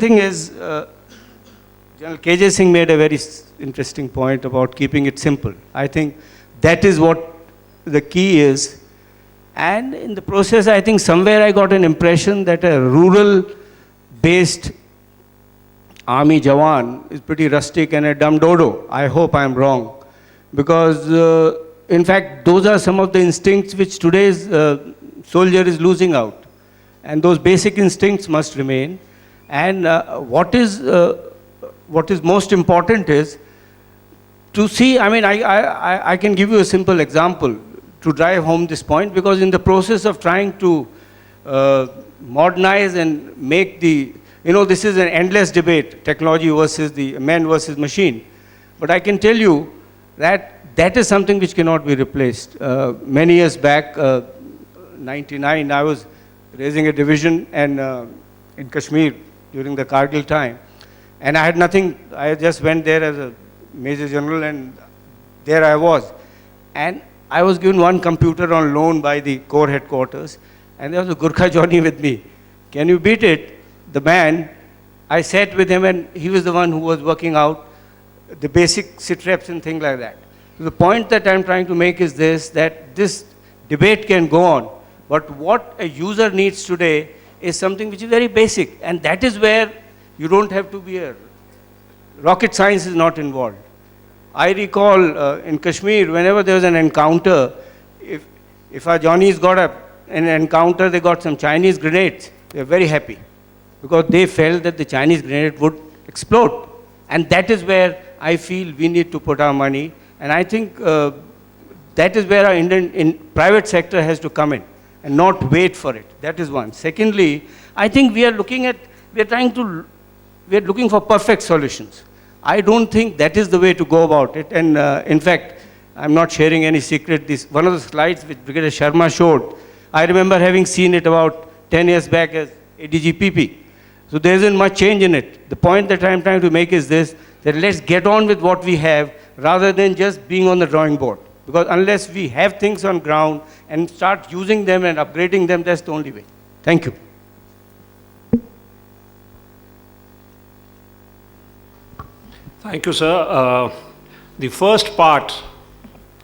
thing is, General KJ Singh made a very interesting point about keeping it simple. I think that is what the key is. And in the process, I think somewhere I got an impression that a rural-based army Jawan is pretty rustic and a dumb dodo. I hope I'm wrong. Because, in fact, those are some of the instincts which today's soldier is losing out. And those basic instincts must remain. And what is most important is to see, I mean, I can give you a simple example to drive home this point, because in the process of trying to modernize and make the, this is an endless debate, technology versus the man versus machine. But I can tell you that that is something which cannot be replaced. Many years back, 99, I was raising a division in Kashmir during the Kargil time. And I had nothing, I just went there as a Major General, and there I was. And I was given one computer on loan by the Corps headquarters, and there was a Gurkha Johnny with me. Can you beat it? The man, I sat with him, and he was the one who was working out the basic sit reps and things like that. So the point that I'm trying to make is this, that this debate can go on, but what a user needs today is something which is very basic, and that is where you don't have to be a, rocket science is not involved. I recall in Kashmir, whenever there was an encounter, if our Johnnies got an encounter, they got some Chinese grenades, they were very happy, because they felt that the Chinese grenade would explode. And that is where I feel we need to put our money, and I think that is where our Indian private sector has to come in, and not wait for it. That is one. Secondly, I think we are looking for perfect solutions. I don't think that is the way to go about it. And in fact, I'm not sharing any secret. One of the slides which Brigadier Sharma showed, I remember having seen it about 10 years back as ADGPP. So there isn't much change in it. The point that I'm trying to make is this, that let's get on with what we have rather than just being on the drawing board. Because unless we have things on ground and start using them and upgrading them, that's the only way. Thank you. Thank you, sir. The first part,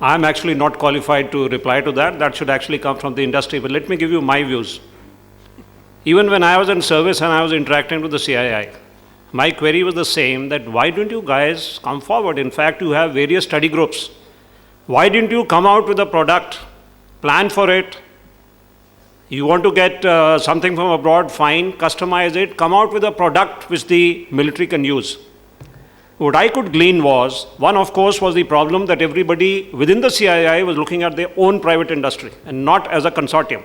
I'm actually not qualified to reply to that. That should actually come from the industry. But let me give you my views. Even when I was in service and I was interacting with the CII, my query was the same, that why don't you guys come forward? In fact, you have various study groups. Why didn't you come out with a product, plan for it? You want to get something from abroad, fine, customize it, come out with a product which the military can use. What I could glean was, one of course was the problem that everybody within the CII was looking at their own private industry and not as a consortium.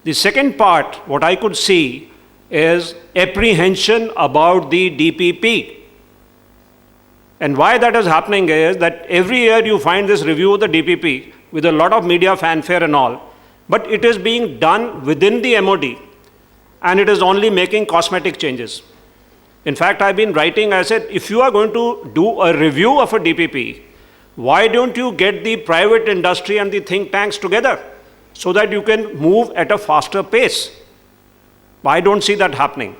The second part, what I could see is apprehension about the DPP. And why that is happening is that every year you find this review of the DPP with a lot of media fanfare and all, but it is being done within the MOD and it is only making cosmetic changes. In fact, I've been writing, I said, if you are going to do a review of a DPP, why don't you get the private industry and the think tanks together so that you can move at a faster pace? I don't see that happening.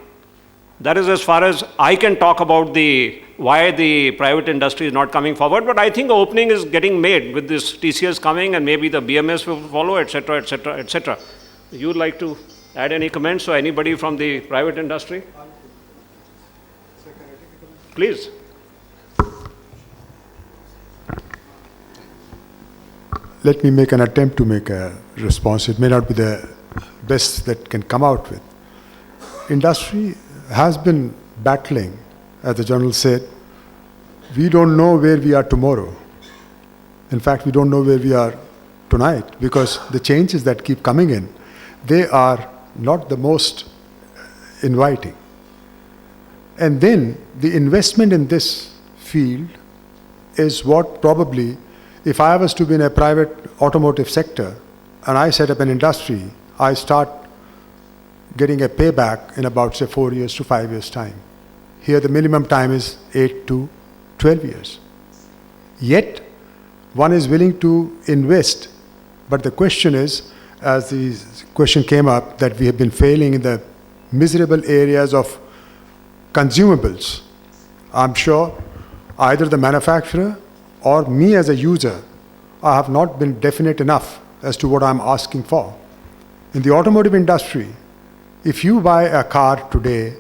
That is as far as I can talk about why the private industry is not coming forward, but I think the opening is getting made with this TCS coming and maybe the BMS will follow, etc., etc., etc. You would like to add any comments or anybody from the private industry? Please. Let me make an attempt to make a response. It may not be the best that can come out with. Industry has been battling, as the General said. We don't know where we are tomorrow. In fact, we don't know where we are tonight, because the changes that keep coming in, they are not the most inviting. And then the investment in this field is what probably, if I was to be in a private automotive sector and I set up an industry, I start getting a payback in about, say, 4 years to 5 years' time. Here the minimum time is 8 to 12 years. Yet, one is willing to invest. But the question is, as the question came up, that we have been failing in the miserable areas of consumables, I'm sure either the manufacturer or me as a user, I have not been definite enough as to what I'm asking for. In the automotive industry, if you buy a car today,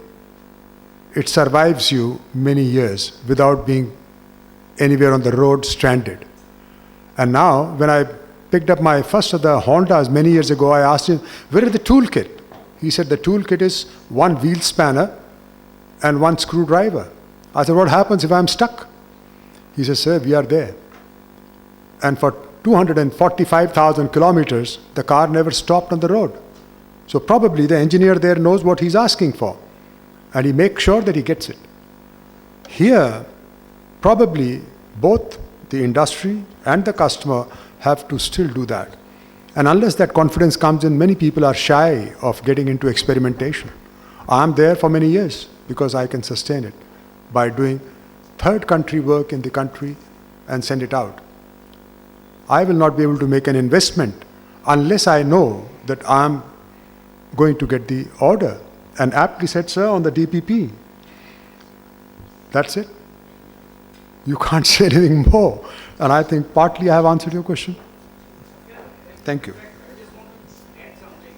it survives you many years without being anywhere on the road stranded. And now, when I picked up my first of the Hondas many years ago, I asked him, where is the toolkit? He said, the toolkit is one wheel spanner and one screwdriver. I said, what happens if I'm stuck? He says, sir, we are there. And for 245,000 kilometers, the car never stopped on the road. So probably the engineer there knows what he's asking for, and he makes sure that he gets it. Here, probably both the industry and the customer have to still do that. And unless that confidence comes in, many people are shy of getting into experimentation. I'm there for many years because I can sustain it by doing third country work in the country and send it out. I will not be able to make an investment unless I know that I'm going to get the order. And aptly said, sir, on the DPP. That's it. You can't say anything more. And I think partly I have answered your question. Thank you. I just want to add something.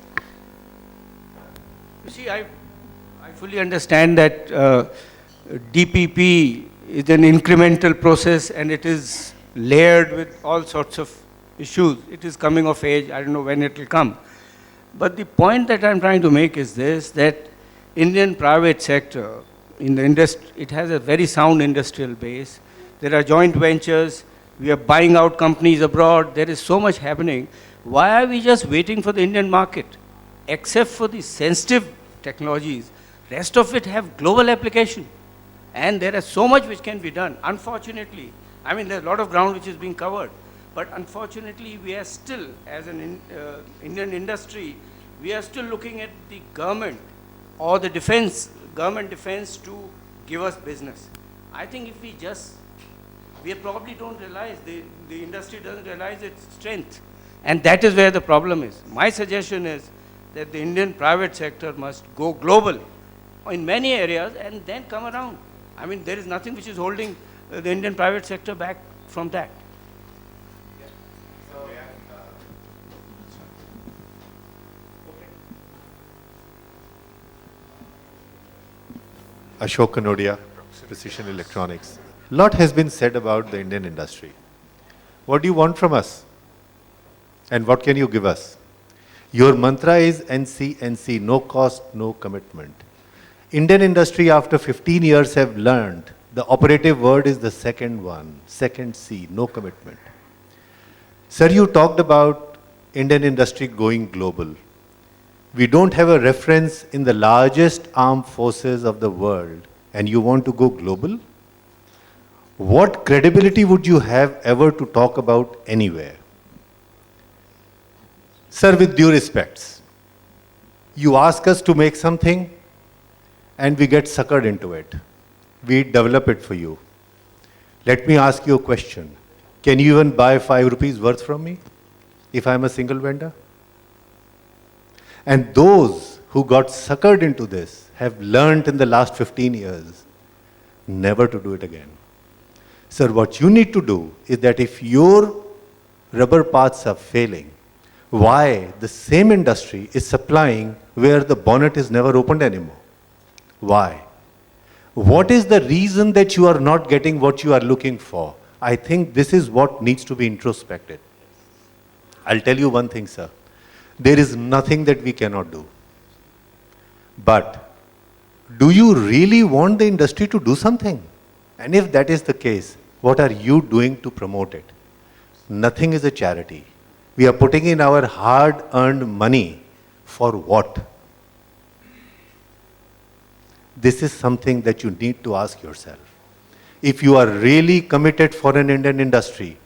You see, I fully understand that DPP is an incremental process and it is layered with all sorts of issues. It is coming of age. I don't know when it will come. But the point that I'm trying to make is this, that Indian private sector, in the industry, it has a very sound industrial base. There are joint ventures. We are buying out companies abroad. There is so much happening. Why are we just waiting for the Indian market? Except for the sensitive technologies, rest of it have global application. And there is so much which can be done. Unfortunately, I mean, there's a lot of ground which is being covered. But unfortunately, we are still, as an Indian industry, we are still looking at the government or the government defense to give us business. I think if we probably don't realize, the industry doesn't realize its strength. And that is where the problem is. My suggestion is that the Indian private sector must go global in many areas and then come around. I mean, there is nothing which is holding the Indian private sector back from that. Ashok Kanodia, Precision Electronics. A lot has been said about the Indian industry. What do you want from us? And what can you give us? Your mantra is NC, no cost, no commitment. Indian industry after 15 years have learned the operative word is the second one, second C, no commitment. Sir, you talked about Indian industry going global. We don't have a reference in the largest armed forces of the world, and you want to go global? What credibility would you have ever to talk about anywhere? Sir, with due respects, you ask us to make something, and we get suckered into it. We develop it for you. Let me ask you a question. Can you even buy 5 rupees worth from me if I'm a single vendor? And those who got suckered into this have learned in the last 15 years never to do it again. Sir, what you need to do is that if your rubber parts are failing, why the same industry is supplying where the bonnet is never opened anymore? Why? What is the reason that you are not getting what you are looking for? I think this is what needs to be introspected. I'll tell you one thing, sir. There is nothing that we cannot do. But do you really want the industry to do something? And if that is the case, what are you doing to promote it? Nothing is a charity. We are putting in our hard-earned money for what? This is something that you need to ask yourself. If you are really committed for an Indian industry,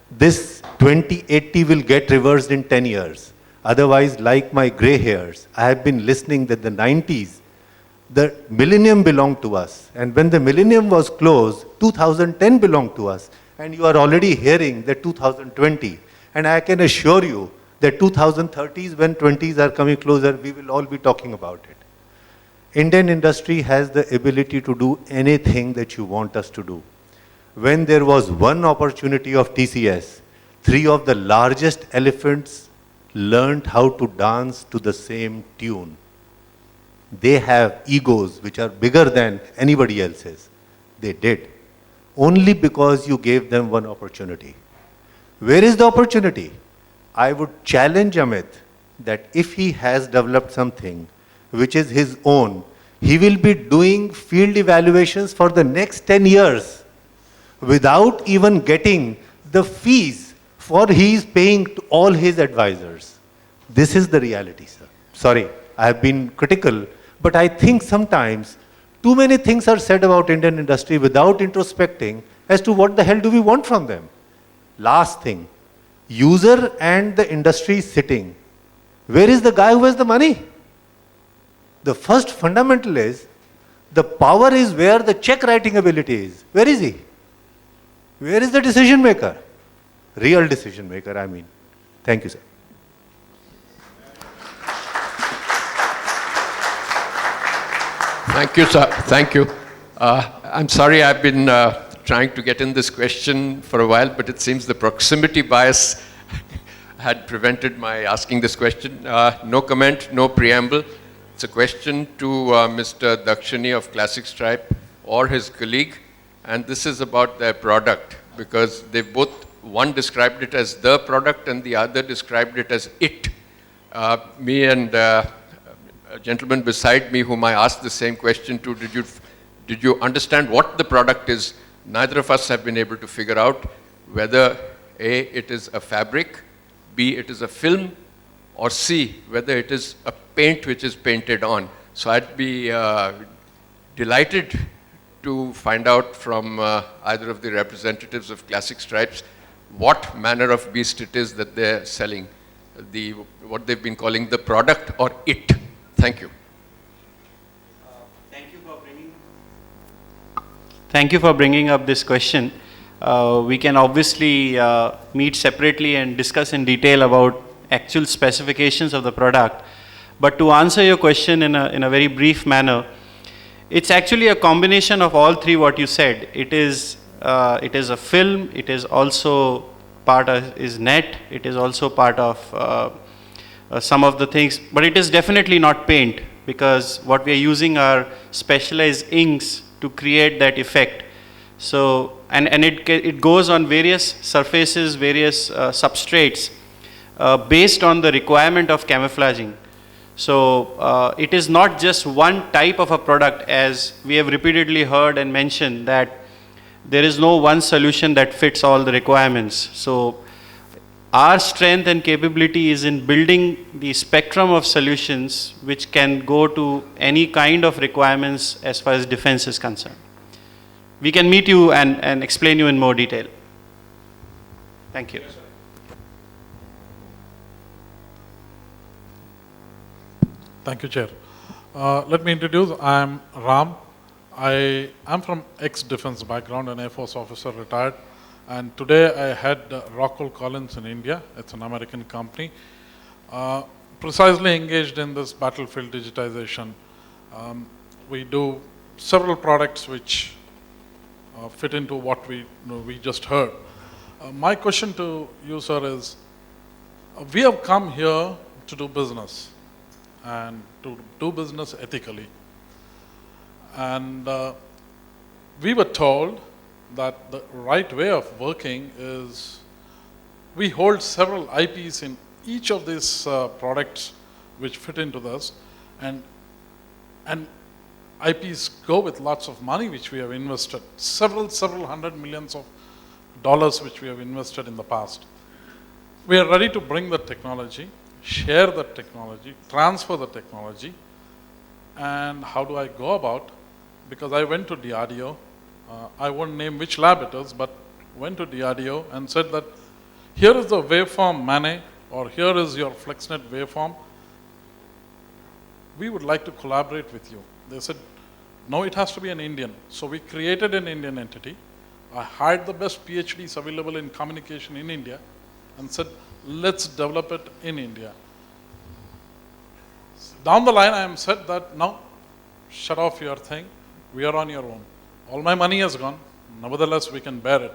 this 2080 will get reversed in 10 years. Otherwise, like my gray hairs, I have been listening that the 90s, the millennium belonged to us. And when the millennium was closed, 2010 belonged to us. And you are already hearing that 2020. And I can assure you that 2030s, when 20s are coming closer, we will all be talking about it. Indian industry has the ability to do anything that you want us to do. When there was one opportunity of TCS, 3 of the largest elephants learned how to dance to the same tune. They have egos which are bigger than anybody else's. They did. Only because you gave them one opportunity. Where is the opportunity? I would challenge Amit that if he has developed something which is his own, he will be doing field evaluations for the next 10 years without even getting the fees for he is paying to all his advisors. This is the reality, sir. Sorry, I have been critical, but I think sometimes too many things are said about Indian industry without introspecting as to what the hell do we want from them. Last thing, user and the industry sitting. Where is the guy who has the money? The first fundamental is, the power is where the check writing ability is. Where is he? Where is the decision maker? Real decision maker, I mean. Thank you, sir. Thank you, sir. Thank you. I'm sorry I've been trying to get in this question for a while, but it seems the proximity bias had prevented my asking this question. No comment, no preamble. It's a question to Mr. Dakshini of Classic Stripe or his colleague, and this is about their product, because they both, one described it as the product and the other described it as it. Me and a gentleman beside me whom I asked the same question to, did you understand what the product is? Neither of us have been able to figure out whether A, it is a fabric, B, it is a film, or C, whether it is a paint which is painted on. So I'd be delighted to find out from either of the representatives of Classic Stripes what manner of beast it is that they're selling, what they've been calling the product or it. Thank you. Thank you for bringing up this question. We can obviously meet separately and discuss in detail about actual specifications of the product. But to answer your question in a very brief manner, it's actually a combination of all three what you said. It is a film, it is also part of is net, it is also part of some of the things, but it is definitely not paint, because what we are using are specialized inks to create that effect. So, and it goes on various surfaces, various substrates based on the requirement of camouflaging. So it is not just one type of a product, as we have repeatedly heard and mentioned that there is no one solution that fits all the requirements. So our strength and capability is in building the spectrum of solutions which can go to any kind of requirements as far as defense is concerned. We can meet you and explain you in more detail. Thank you. Thank you, Chair. Let me introduce, I am Ram. I am from ex-defense background, an Air Force officer retired. And today I had Rockwell Collins in India. It's an American company. Precisely engaged in this battlefield digitization. We do several products which fit into what we just heard. My question to you, sir, is we have come here to do business and to do business ethically. And we were told that the right way of working is we hold several IPs in each of these products which fit into this, and IPs go with lots of money which we have invested, several hundred millions of dollars which we have invested in the past. We are ready to bring the technology, share the technology, transfer the technology. And how do I go about? Because I went to DRDO, I won't name which lab it is, but went to DRDO and said that here is the waveform MANE, or here is your FlexNet waveform. We would like to collaborate with you. They said, no, it has to be an Indian. So we created an Indian entity. I hired the best PhDs available in communication in India and said, let's develop it in India. Down the line, I am said that now shut off your thing, we are on your own. All my money has gone, nevertheless we can bear it.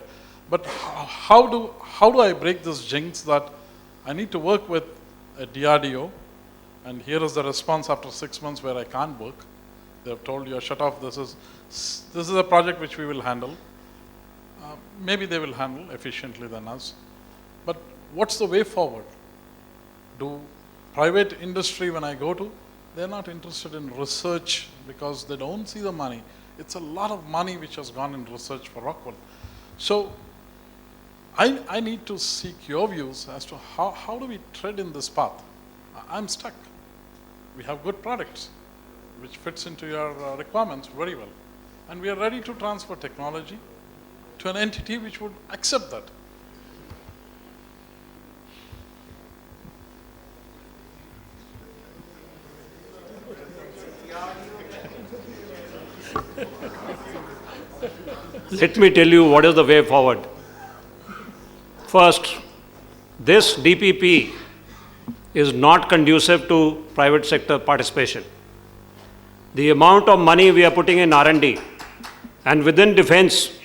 But how do I break this jinx that I need to work with a DRDO, and here is the response after 6 months where I can't work. They have told you, shut off, this is a project which we will handle. Maybe they will handle efficiently than us. But what's the way forward? Do private industry, when I go to, they're not interested in research because they don't see the money. It's a lot of money which has gone in research for Rockwell. So I need to seek your views as to how do we tread in this path. I'm stuck. We have good products which fits into your requirements very well. And we are ready to transfer technology to an entity which would accept that. Let me tell you what is the way forward. First, this DPP is not conducive to private sector participation. The amount of money we are putting in R&D, and within defense,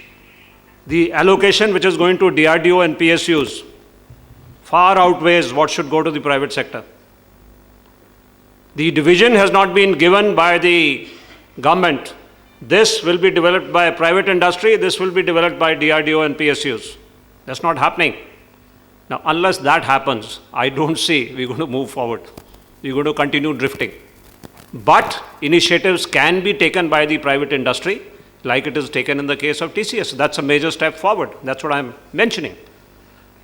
the allocation which is going to DRDO and PSUs far outweighs what should go to the private sector. The division has not been given by the government. This will be developed by private industry, this will be developed by DRDO and PSUs. That's not happening. Now, unless that happens, I don't see we're going to move forward. We're going to continue drifting. But initiatives can be taken by the private industry, like it is taken in the case of TCS. That's a major step forward. That's what I'm mentioning.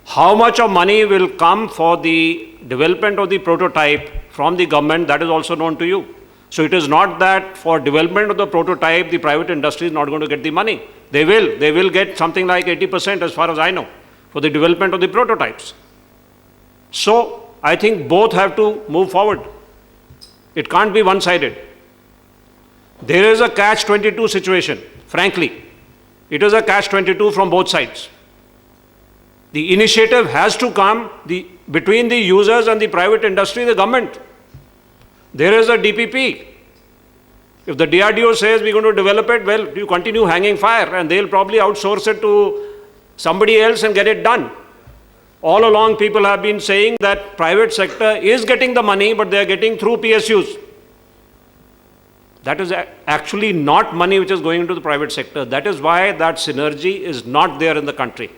How much of money will come for the development of the prototype from the government, that is also known to you. So it is not that for development of the prototype, the private industry is not going to get the money. They will get something like 80% as far as I know for the development of the prototypes. So I think both have to move forward. It can't be one-sided. There is a catch-22 situation, frankly. It is a catch-22 from both sides. The initiative has to come between the users and the private industry, the government. There is a DPP. If the DRDO says we're going to develop it, well, you continue hanging fire and they'll probably outsource it to somebody else and get it done. All along, people have been saying that private sector is getting the money, but they are getting through PSUs. That is actually not money which is going into the private sector. That is why that synergy is not there in the country.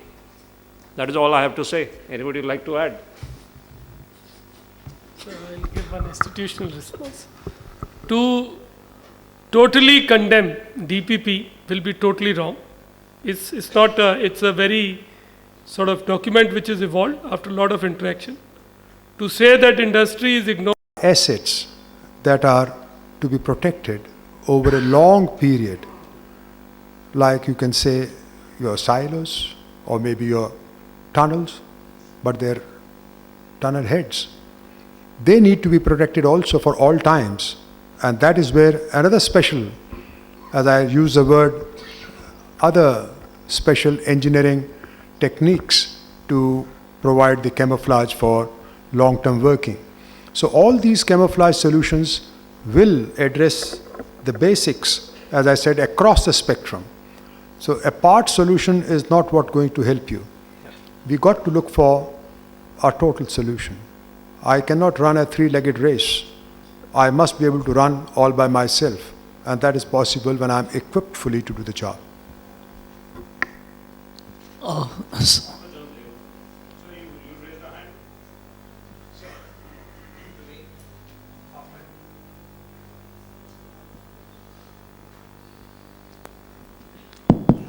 That is all I have to say. Anybody would like to add? So I'll give one institutional response. To totally condemn DPP will be totally wrong. It's not. It's a very sort of document which is evolved after a lot of interaction. To say that industry is ignoring Assets that are to be protected over a long period, like you can say your silos or maybe your tunnels, but they're tunnel heads. They need to be protected also for all times. And that is where another special, as I use the word, other special engineering techniques to provide the camouflage for long-term working. So all these camouflage solutions will address the basics, as I said, across the spectrum. So a part solution is not what going to help you. We got to look for a total solution. I cannot run a three-legged race. I must be able to run all by myself, and that is possible when I'm equipped fully to do the job.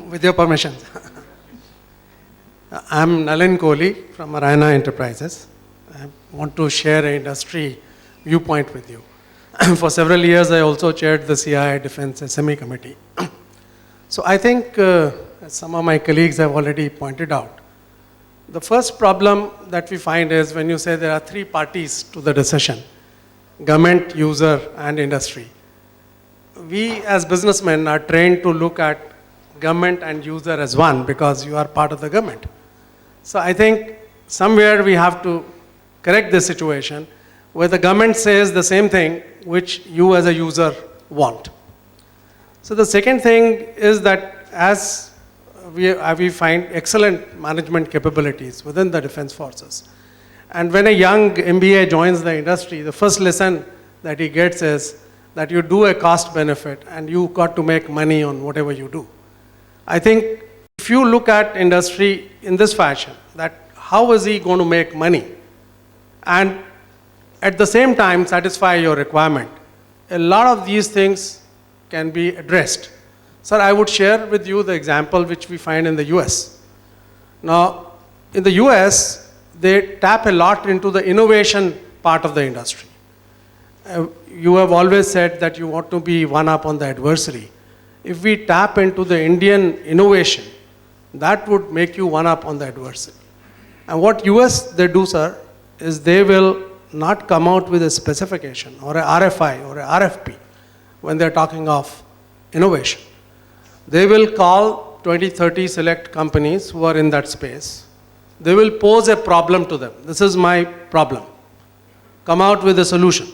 With your permission. I'm Nalin Kohli from Arayana Enterprises. I want to share an industry viewpoint with you. For several years, I also chaired the CI Defense SME Committee. So I think, as some of my colleagues have already pointed out, the first problem that we find is when you say there are three parties to the decision: government, user, and industry. We as businessmen are trained to look at government and user as one because you are part of the government. So I think somewhere we have to correct this situation where the government says the same thing which you as a user want. So the second thing is that as we find excellent management capabilities within the defense forces. And when a young MBA joins the industry, the first lesson that he gets is that you do a cost benefit and you got to make money on whatever you do. I think if you look at industry in this fashion, that how is he going to make money and at the same time satisfy your requirement, a lot of these things can be addressed. Sir, I would share with you the example which we find in the US. Now, in the US, they tap a lot into the innovation part of the industry. You have always said that you want to be one up on the adversary. If we tap into the Indian innovation, that would make you one up on the adversary. And what US they do, sir, is they will not come out with a specification or a RFI or a RFP when they're talking of innovation. They will call 20, 30 select companies who are in that space. They will pose a problem to them. This is my problem. Come out with a solution.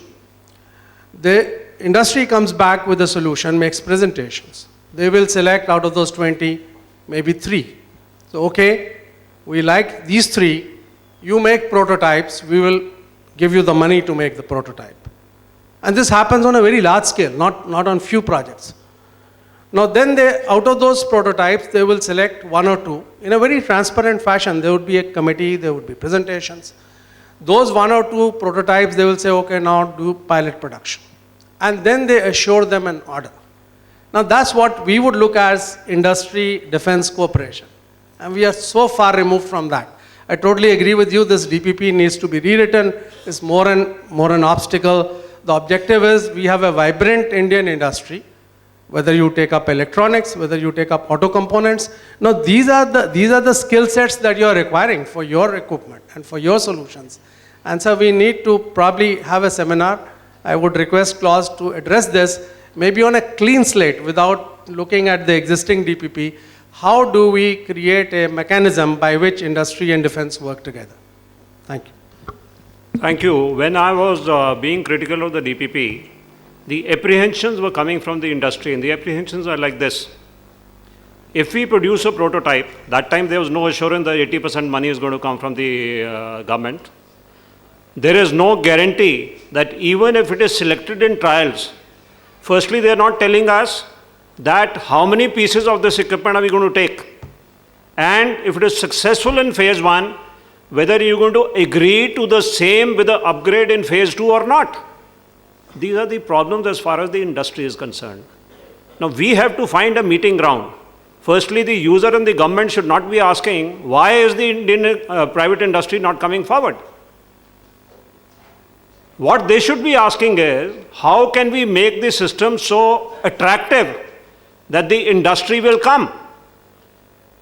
The industry comes back with a solution, makes presentations. They will select out of those 20, maybe 3. So, okay, we like these 3. You make prototypes, we will give you the money to make the prototype. And this happens on a very large scale, not on few projects. Now then out of those prototypes, they will select 1 or 2. In a very transparent fashion, there would be a committee, there would be presentations. Those 1 or 2 prototypes, they will say, okay, now do pilot production. And then they assure them an order. Now that's what we would look as industry defense cooperation. And we are so far removed from that. I totally agree with you, this DPP needs to be rewritten, it's more an obstacle. The objective is we have a vibrant Indian industry, whether you take up electronics, whether you take up auto components. Now these are the skill sets that you are requiring for your equipment and for your solutions. And so we need to probably have a seminar. I would request Klaus to address this, maybe on a clean slate without looking at the existing DPP. How do we create a mechanism by which industry and defense work together? Thank you. Thank you. When I was being critical of the DPP, the apprehensions were coming from the industry, and the apprehensions are like this. If we produce a prototype, that time there was no assurance that 80% money is going to come from the government. There is no guarantee that even if it is selected in trials, firstly, they are not telling us that how many pieces of this equipment are we going to take. And if it is successful in phase 1, whether you're going to agree to the same with the upgrade in phase 2 or not. These are the problems as far as the industry is concerned. Now we have to find a meeting ground. Firstly, the user and the government should not be asking, why is the Indian private industry not coming forward? What they should be asking is, how can we make the system so attractive that the industry will come?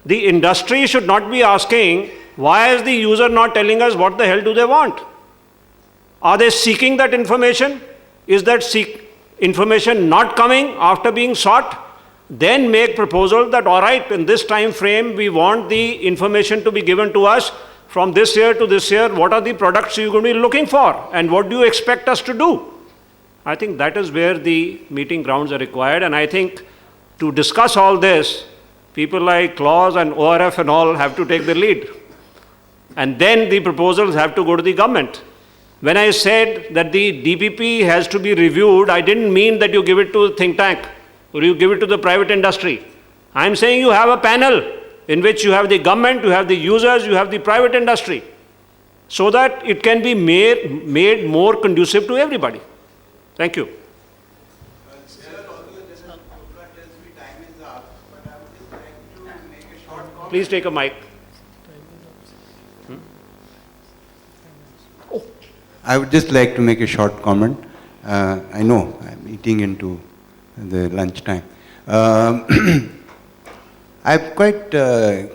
The industry should not be asking, why is the user not telling us what the hell do they want? Are they seeking that information? Is that information not coming after being sought? Then make proposal that, all right, in this time frame, we want the information to be given to us from this year to this year. What are the products you're going to be looking for? And what do you expect us to do? I think that is where the meeting grounds are required. And I think to discuss all this, people like Klaus and ORF and all have to take the lead. And then the proposals have to go to the government. When I said that the DPP has to be reviewed, I didn't mean that you give it to a think tank or you give it to the private industry. I'm saying you have a panel in which you have the government, you have the users, you have the private industry, so that it can be made more conducive to everybody. Thank you. Please take a mic. I would just like to make a short comment. I know I'm eating into the lunchtime. I've quite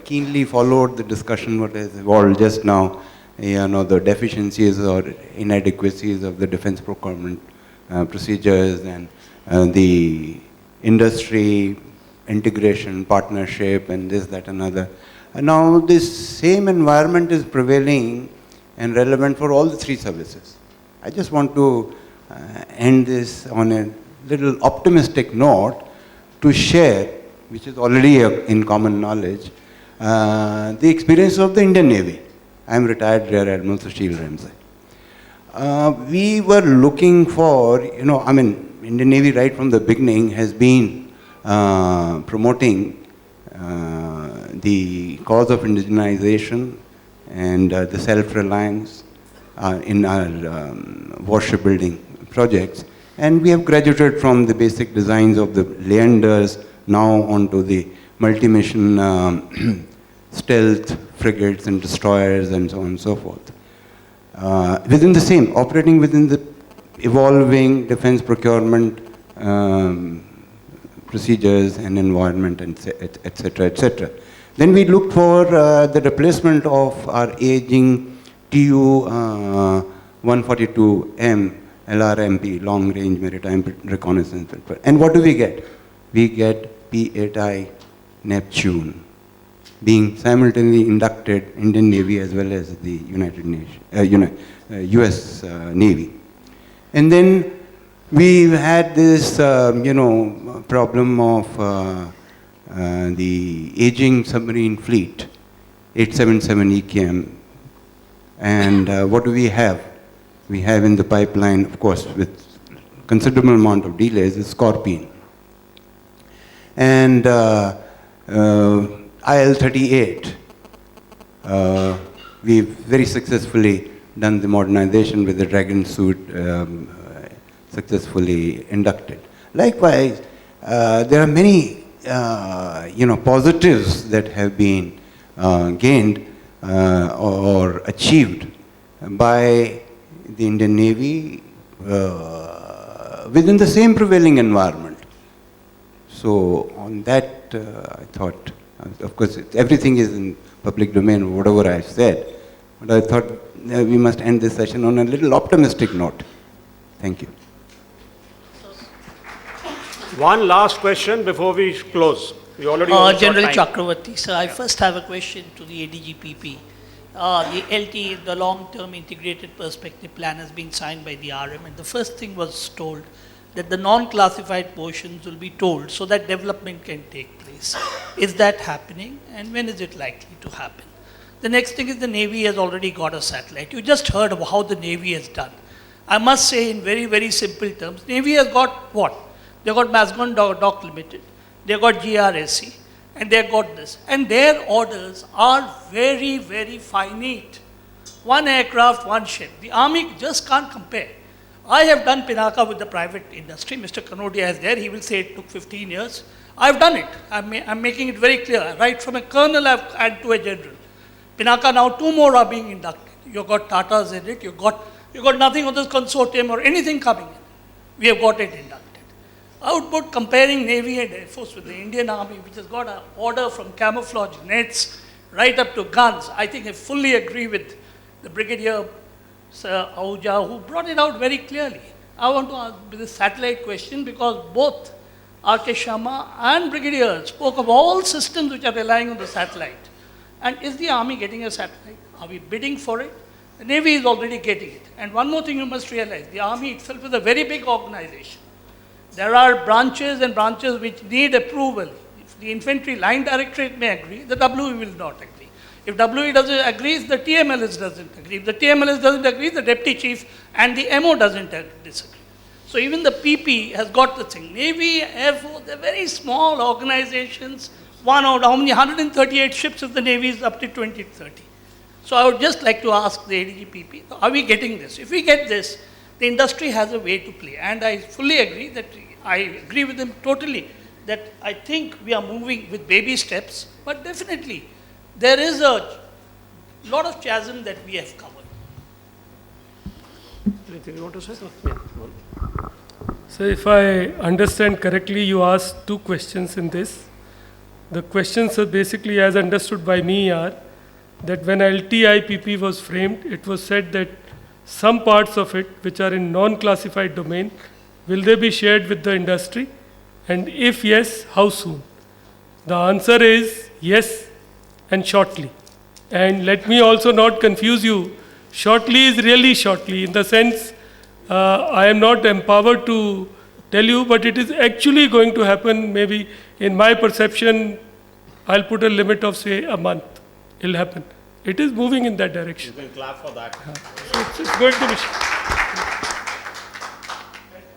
keenly followed the discussion what has evolved just now, the deficiencies or inadequacies of the defense procurement procedures and the industry integration, partnership, and this, that, another. And now this same environment is prevailing and relevant for all the 3 services. I just want to end this on a little optimistic note to share, which is already in common knowledge, the experience of the Indian Navy. I am retired Rear Admiral Sushil Ramsay. We were looking for, Indian Navy right from the beginning has been promoting the cause of indigenization and the self-reliance in our warship building projects. And we have graduated from the basic designs of the Leanders now onto the multi-mission stealth frigates and destroyers and so on and so forth. Within the same, operating within the evolving defense procurement procedures and environment, and et cetera, et cetera. Then we looked for the replacement of our aging Tu-142M LRMP, Long Range Maritime Reconnaissance. And what do we get? We get P-8I Neptune being simultaneously inducted Indian Navy as well as the US Navy. And then we had this, problem of the aging submarine fleet, 877 EKM. And what do we have? We have in the pipeline, of course, with considerable amount of delays, the Scorpion. And IL-38, we've very successfully done the modernization with the Dragon suit successfully inducted. Likewise, there are many positives that have been gained or achieved by the Indian Navy within the same prevailing environment. So on that, I thought, of course, everything is in public domain, whatever I've said, but I thought we must end this session on a little optimistic note. Thank you. One last question before we close. We already over General time. Chakravarti, sir, I first have a question to the ADGPP. The LT, the long-term integrated perspective plan, has been signed by the RM, and the first thing was told that the non-classified portions will be told so that development can take place. Is that happening, and when is it likely to happen? The next thing is the Navy has already got a satellite. You just heard of how the Navy has done. I must say in very, very simple terms, Navy has got what? They've got Mascon Dock Limited, they've got GRSC, and they've got this. And their orders are very, very finite. One aircraft, one ship. The Army just can't compare. I have done Pinaka with the private industry. Mr. Kanodia is there. He will say it took 15 years. I've done it. I'm making it very clear. Right from a colonel and to a general. Pinaka now 2 more are being inducted. You've got Tatas in it. You've got nothing on this consortium or anything coming in. We have got it inducted. I would put comparing Navy and Air Force with the Indian Army, which has got an order from camouflage nets right up to guns. I think I fully agree with the Brigadier Sir Ahuja, who brought it out very clearly. I want to ask this satellite question because both R.K. Sharma and Brigadier spoke of all systems which are relying on the satellite. And is the Army getting a satellite? Are we bidding for it? The Navy is already getting it. And one more thing you must realize, the Army itself is a very big organization. There are branches and branches which need approval. If the Infantry Line Directorate may agree, the WE will not agree. If WE doesn't agree, the TMLS doesn't agree. If the TMLS doesn't agree, the Deputy Chief and the MO doesn't disagree. So even the PP has got the thing. Navy, Air Force, they're very small organizations. One out, how many? 138 ships if the Navy is up to 2030. So I would just like to ask the ADGPP, are we getting this? If we get this, the industry has a way to play. And I fully agree that, I agree with them totally, that I think we are moving with baby steps, but definitely there is a lot of chasm that we have covered. Anything you want to say? So if I understand correctly, you asked 2 questions in this. The questions are basically, as understood by me, are that when LTIPP was framed, it was said that some parts of it which are in non-classified domain, will they be shared with the industry? And if yes, how soon? The answer is yes, and shortly. And let me also not confuse you. Shortly is really shortly, in the sense I am not empowered to tell you, but it is actually going to happen. Maybe in my perception, I'll put a limit of say a month. It'll happen. It is moving in that direction. You can clap for that. So it's going to be.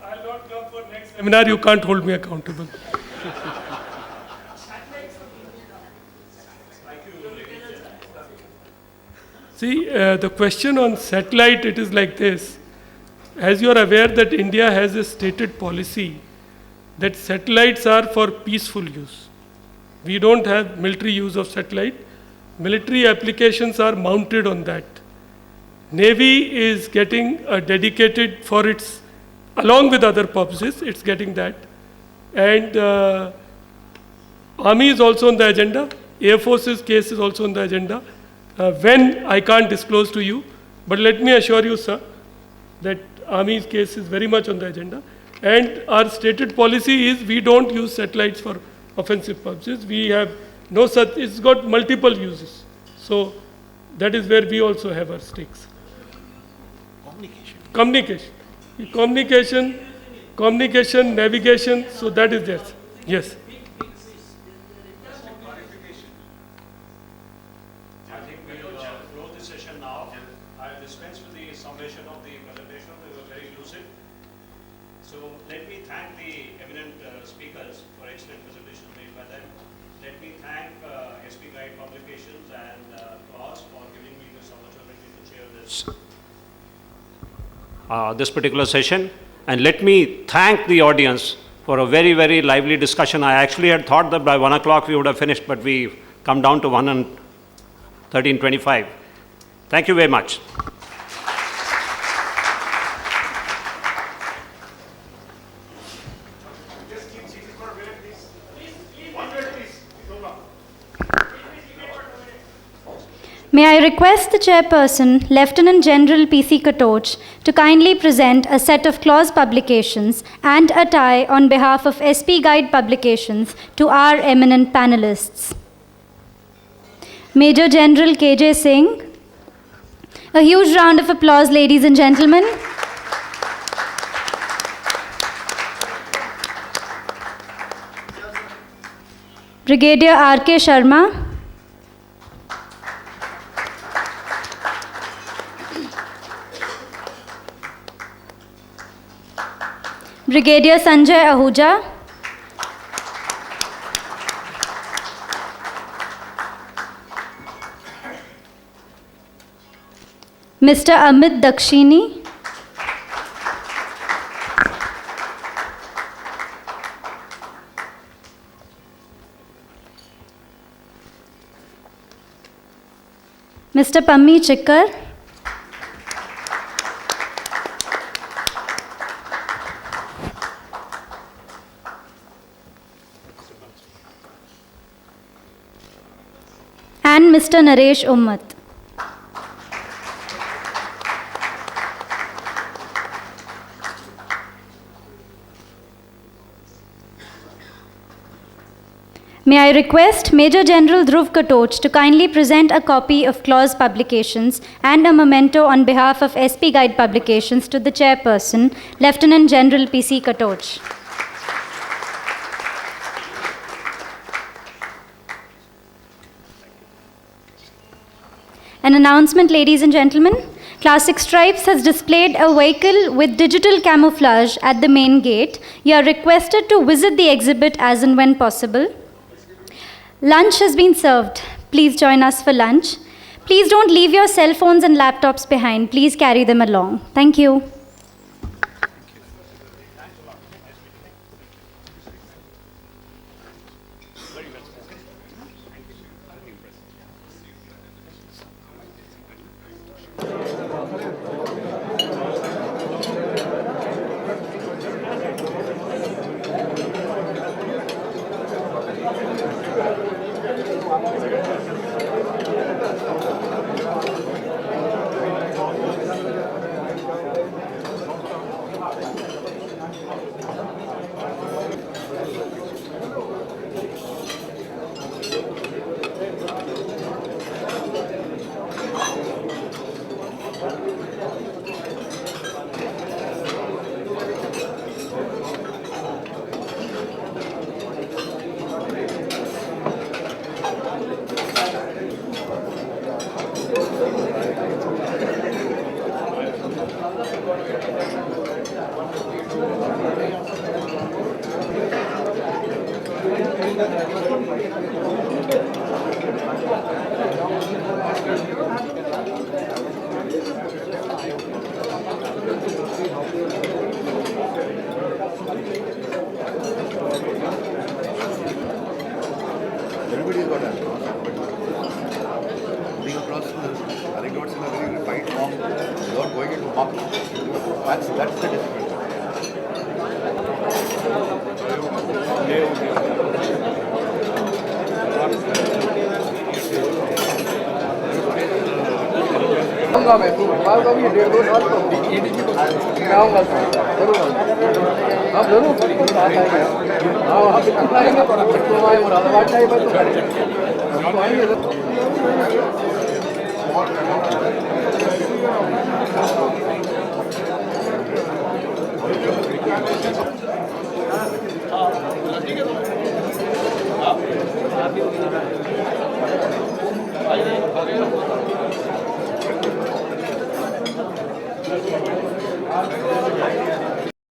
I'll not come for next seminar. You can't hold me accountable. See, the question on satellite, it is like this. As you are aware that India has a stated policy that satellites are for peaceful use. We don't have military use of satellite. Military applications are mounted on that. Navy is getting a dedicated for its, along with other purposes, it's getting that. And Army is also on the agenda. Air Force's case is also on the agenda. When, I can't disclose to you, but let me assure you, sir, that Army's case is very much on the agenda. And our stated policy is we don't use satellites for offensive purposes. We have no such, it's got multiple uses. So that is where we also have our stakes. Communication, navigation, so that is there. Yes. I think we will close this session now. I'll dispense with the summation of the presentation. They were very lucid. So let me thank the eminent speakers for excellent presentations made by them. Let me thank SP Guide Publications and Claus for giving me this opportunity to chair this particular session. And let me thank the audience for a very, very lively discussion. I actually had thought that by 1 o'clock we would have finished, but we come down to 1 and 13:25. Thank you very much. May I request the chairperson, Lieutenant General P.C. Katoch, to kindly present a set of clause publications and a tie on behalf of SP Guide Publications to our eminent panelists. Major General K.J. Singh. A huge round of applause, ladies and gentlemen. Brigadier R.K. Sharma. Brigadier Sanjay Ahuja. Mr. Amit Dakshini. Mr. Pammi Chikkar. And Mr. Naresh Ummat. May I request Major General Dhruv Katoch to kindly present a copy of clause publications and a memento on behalf of SP Guide Publications to the chairperson, Lieutenant General P.C. Katoch. An announcement, ladies and gentlemen. Classic Stripes has displayed a vehicle with digital camouflage at the main gate. You are requested to visit the exhibit as and when possible. Lunch has been served. Please join us for lunch. Please don't leave your cell phones and laptops behind. Please carry them along. Thank you. Everybody's got that. Putting across anecdotes in a very refined form without going into muck. That's the difference. आऊंगा मैं आऊंगा भी 1.5-2 साल तो ADG को मैं आऊंगा जरूर आप जरूर साथ आएंगे हाँ आप इतना आएंगे तो आए और अलवाट टाइप है तो आएंगे ठीक है